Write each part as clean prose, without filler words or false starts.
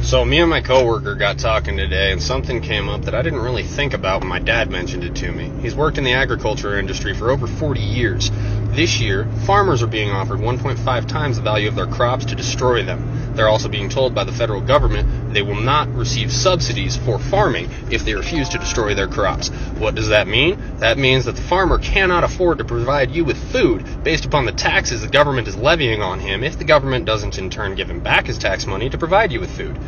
So me and my coworker got talking today, and something came up that I didn't really think about when my dad mentioned it to me. He's worked in the agriculture industry for over 40 years. This year, farmers are being offered 1.5 times the value of their crops to destroy them. They're also being told by the federal government they will not receive subsidies for farming if they refuse to destroy their crops. What does that mean? That means that the farmer cannot afford to provide you with food based upon the taxes the government is levying on him if the government doesn't in turn give him back his tax money to provide you with food.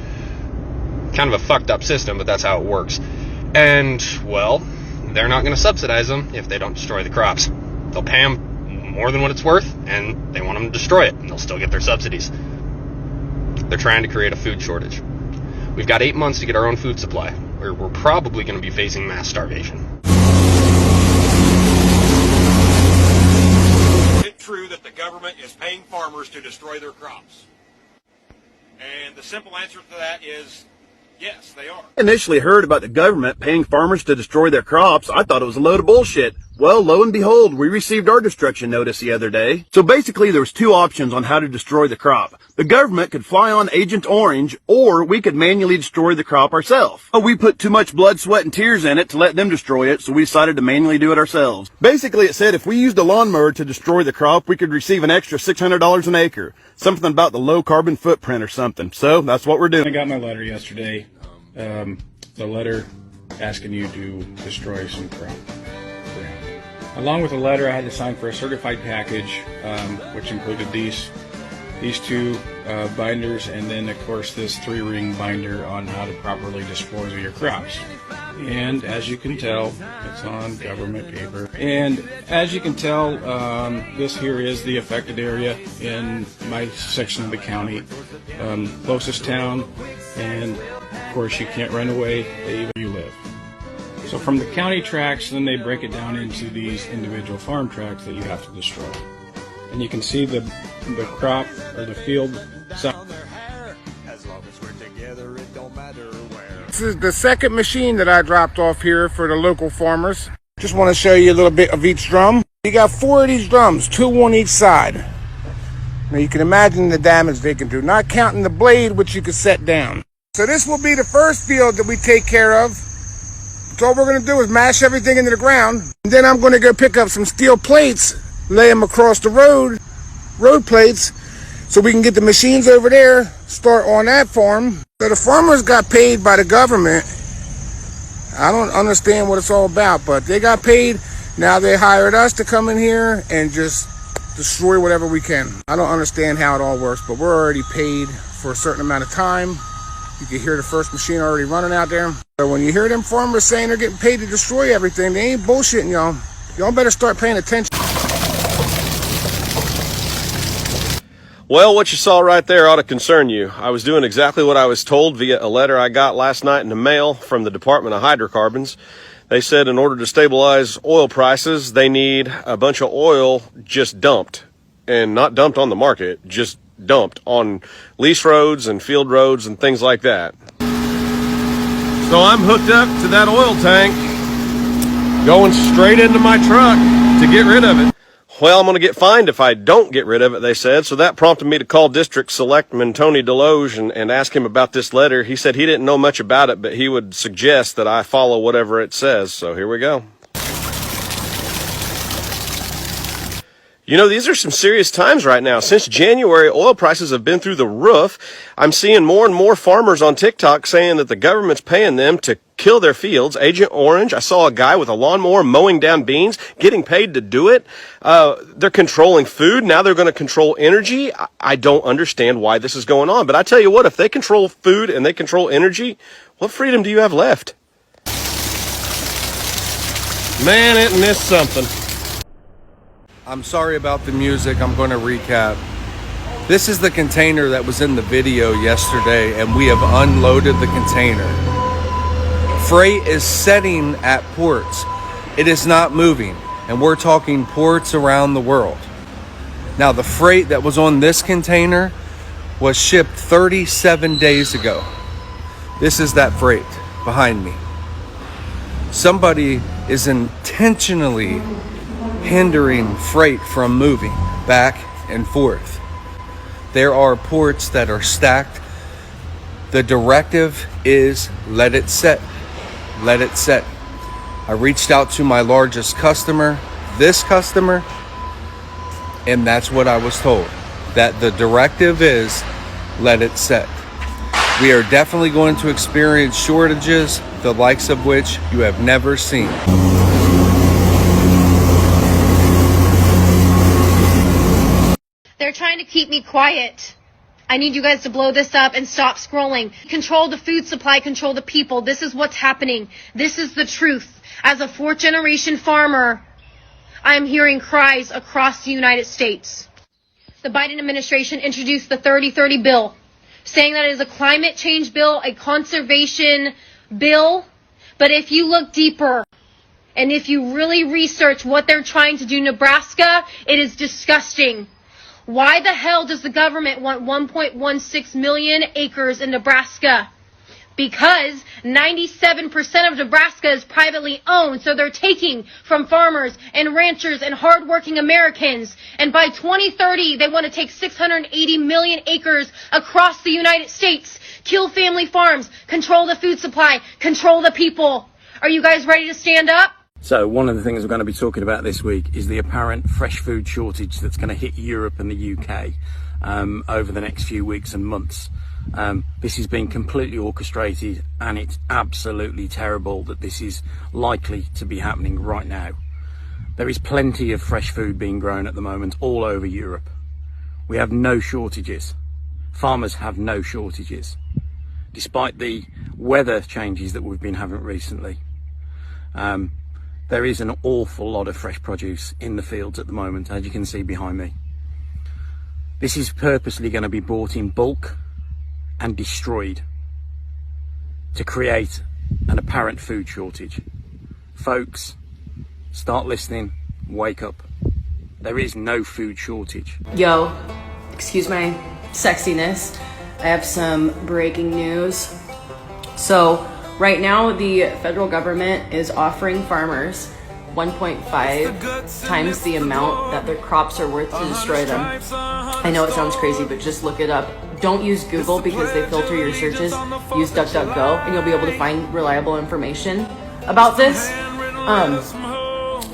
Kind of a fucked up system, but that's how it works. And, well, they're not going to subsidize them if they don't destroy the crops. They'll pay them more than what it's worth, and they want them to destroy it, and they'll still get their subsidies. They're trying to create a food shortage. We've got 8 months to get our own food supply. We're probably going to be facing mass starvation. Is it true that the government is paying farmers to destroy their crops? And the simple answer to that is yes, they are. Initially heard about the government paying farmers to destroy their crops, I thought it was a load of bullshit. Well, lo and behold, we received our destruction notice the other day. So basically there was two options on how to destroy the crop. The government could fly on Agent Orange, or we could manually destroy the crop ourselves. Oh, we put too much blood, sweat, and tears in it to let them destroy it, so we decided to manually do it ourselves. Basically it said if we used a lawnmower to destroy the crop, we could receive an extra $600 an acre. Something about the low carbon footprint or something. So that's what we're doing. I got my letter yesterday. The letter asking you to destroy some crop. Along with the letter, I had to sign for a certified package, which included these two binders, and then of course this 3-ring binder on how to properly dispose of your crops. And as you can tell, it's on government paper. And as you can tell, this here is the affected area in my section of the county, closest town, and of course you can't run away where you live. So from the county tracts, then they break it down into these individual farm tracts that you have to destroy. And you can see the crop or the field. This is the second machine that I dropped off here for the local farmers. Just want to show you a little bit of each drum. You got 4 of these drums, 2 on each side. Now you can imagine the damage they can do, not counting the blade which you could set down. So this will be the first field that we take care of. So all we're going to do is mash everything into the ground. And then I'm going to go pick up some steel plates, lay them across the road plates, so we can get the machines over there, start on that farm. So the farmers got paid by the government. I don't understand what it's all about, but they got paid. Now they hired us to come in here and just destroy whatever we can. I don't understand how it all works, but we're already paid for a certain amount of time. You can hear the first machine already running out there. So when you hear them farmers saying they're getting paid to destroy everything, they ain't bullshitting y'all. Y'all better start paying attention. Well, what you saw right there ought to concern you. I was doing exactly what I was told via a letter I got last night in the mail from the Department of Hydrocarbons. They said in order to stabilize oil prices, they need a bunch of oil just dumped. And not dumped on the market, just dumped on lease roads and field roads and things like that. So I'm hooked up to that oil tank, going straight into my truck to get rid of it. Well, I'm going to get fined if I don't get rid of it, they said. So that prompted me to call District Selectman Tony Deloge and ask him about this letter. He said he didn't know much about it, but he would suggest that I follow whatever it says. So here we go. You know, these are some serious times right now. Since January, oil prices have been through the roof. I'm seeing more and more farmers on TikTok saying that the government's paying them to kill their fields. Agent Orange, I saw a guy with a lawnmower mowing down beans, getting paid to do it. They're controlling food. Now they're going to control energy. I don't understand why this is going on. But I tell you what, if they control food and they control energy, what freedom do you have left? Man, isn't this something? I'm sorry about the music. I'm going to recap. This is the container that was in the video yesterday, and we have unloaded the container. Freight is setting at ports. It is not moving, and we're talking ports around the world. Now, the freight that was on this container was shipped 37 days ago. This is that freight behind me. Somebody is intentionally hindering freight from moving back and forth. There are ports that are stacked The directive is let it set. Let it set. I reached out to my largest customer, this customer, and that's what I was told. That the directive is let it set. We are definitely going to experience shortages, the likes of which you have never seen. They're trying to keep me quiet. I need you guys to blow this up and stop scrolling. Control the food supply, control the people. This is what's happening. This is the truth. As a fourth-generation farmer, I am hearing cries across the United States. The Biden administration introduced the 30-30 bill, saying that it is a climate change bill, a conservation bill. But if you look deeper and if you really research what they're trying to do in Nebraska, it is disgusting. Why the hell does the government want 1.16 million acres in Nebraska? Because 97% of Nebraska is privately owned, so they're taking from farmers and ranchers and hardworking Americans. And by 2030, they want to take 680 million acres across the United States, kill family farms, control the food supply, control the people. Are you guys ready to stand up? So one of the things we're going to be talking about this week is the apparent fresh food shortage that's going to hit Europe and the UK over the next few weeks and months. This has been completely orchestrated, and it's absolutely terrible that this is likely to be happening right now. There is plenty of fresh food being grown at the moment all over Europe. We have no shortages. Farmers have no shortages, despite the weather changes that we've been having recently. There is an awful lot of fresh produce in the fields at the moment, as you can see behind me. This is purposely going to be bought in bulk and destroyed to create an apparent food shortage. Folks, start listening, wake up. There is no food shortage. Yo, excuse my sexiness. I have some breaking news. So, right now, the federal government is offering farmers 1.5 times the amount that their crops are worth to destroy them. I know it sounds crazy, but just look it up. Don't use Google because they filter your searches. Use DuckDuckGo and you'll be able to find reliable information about this.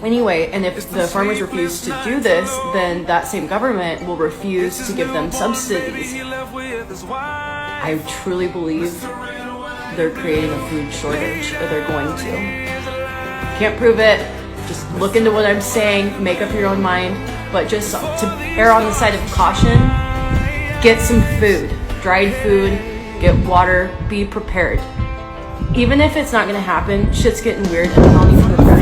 Anyway, and if the farmers refuse to do this, then that same government will refuse to give them subsidies. I truly believe they're creating a food shortage, or they're going to. Can't prove it. Just look into what I'm saying, make up your own mind. But just to err on the side of caution, get some food, dried food, get water, be prepared. Even if it's not gonna happen, shit's getting weird and I don't even regret